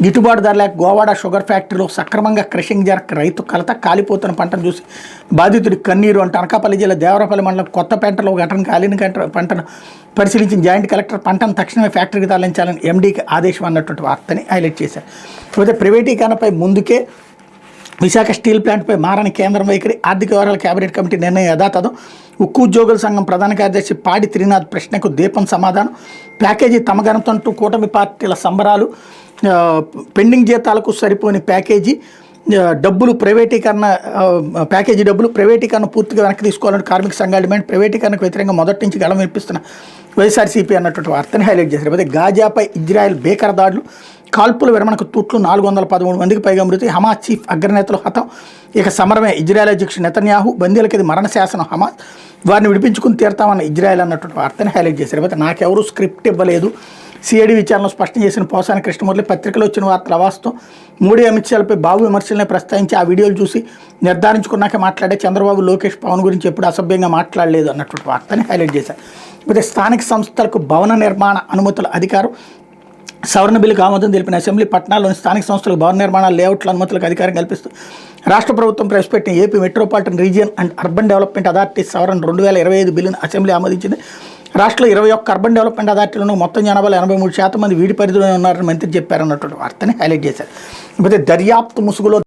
గిట్టుబాటు ధర లేక గోవాడ షుగర్ ఫ్యాక్టరీలో సక్రమంగా క్రషింగ్ జరగక రైతు కలత కాలిపోతున్న పంటను చూసి బాధితుడి కన్నీరు అంటే అనకాపల్లి జిల్లా దేవరపల్లి మండలం కొత్తపేటలో ఘటన కాలిన పంటను పరిశీలించిన జాయింట్ కలెక్టర్ పంటను తక్షణమే ఫ్యాక్టరీకి తరలించాలని ఎండీకి ఆదేశం అన్నటువంటి వార్తని హైలైట్ చేశారు. అయితే ప్రైవేటీకరణపై ముందుకే విశాఖ స్టీల్ ప్లాంట్పై మారని కేంద్రం వైఖరి, ఆర్థిక వ్యవహారాల కేబినెట్ కమిటీ నిర్ణయం యథాతథం, ఉక్కు ఉద్యోగుల సంఘం ప్రధాన కార్యదర్శి పాడి త్రినాథ్ ప్రశ్నకు దీపం సమాధానం, ప్యాకేజీ తమ ఘనతంటూ కూటమి పార్టీల సంబరాలు, పెండింగ్ జీతాలకు సరిపోని ప్యాకేజీ డబ్బులు ప్యాకేజీ డబ్బులు ప్రైవేటీకరణ పూర్తిగా వెనక్కి తీసుకోవాలని కార్మిక సంఘాల డిమాండ్, ప్రైవేటీకరణకు వ్యతిరేకంగా మొదటి నుంచి గళం వినిపిస్తున్న వైఎస్ఆర్సీపీ అన్నటువంటి వార్తని హైలైట్ చేశారు. అయితే గాజాపై ఇజ్రాయెల్ భీకర దాడులు, కాల్పుల విరమణకు తూట్లు, 413 మందికి పైగా మృతి, హమాస్ చీఫ్ అగ్రనేతలు హతం, ఇక సమరమే ఇజ్రాయెల్ అధ్యక్షుడు నెతన్యాహు, బందీలకి ఇది మరణ శాసనం హమాస్, వారిని విడిపించుకుని తీరుతామన్న ఇజ్రాయెల్ అన్నటువంటి వార్తని హైలైట్ చేశారు. అయితే నాకెవరూ స్క్రిప్ట్ ఇవ్వలేదు, సిఐడి విచారణలో స్పష్టం చేసిన పోసాని కృష్ణమూర్తి, పత్రికలో వచ్చిన వార్తల అవాస్తవం, మోడీ అమిత్ షాలపై బాబు విమర్శలనే ప్రస్తావించి ఆ వీడియోలు చూసి నిర్ధారించుకున్నాకే మాట్లాడే చంద్రబాబు లోకేష్ పవన్ గురించి ఎప్పుడు అసభ్యంగా మాట్లాడలేదు అన్నటువంటి వార్తని హైలైట్ చేశారు. అయితే స్థానిక సంస్థలకు భవన నిర్మాణ అనుమతుల అధికారం, సవరణ బిల్లుకు ఆమోదం తెలిపిన అసెంబ్లీ, పట్టణాల్లోని స్థానిక సంస్థలకు భవన నిర్మాణ లేఅవుట్ల అనుమతులకు అధికారం కల్పిస్తూ రాష్ట్ర ప్రభుత్వం ప్రవేశపెట్టిన AP metropolitan region and urban development authority సవరణ 2025 బిల్లును అసెంబ్లీ ఆమోదించింది. రాష్ట్రంలో 21 అర్బన్ డెవలప్మెంట్ అథారిటీలను మొత్తం జనాభాలో 83% మంది వీడి పరిధిలోనే ఉన్నారని మంత్రి చెప్పారన్నటువంటి వార్తని హైలైట్ చేశారు. అయితే దర్యాప్తు ముసుగులో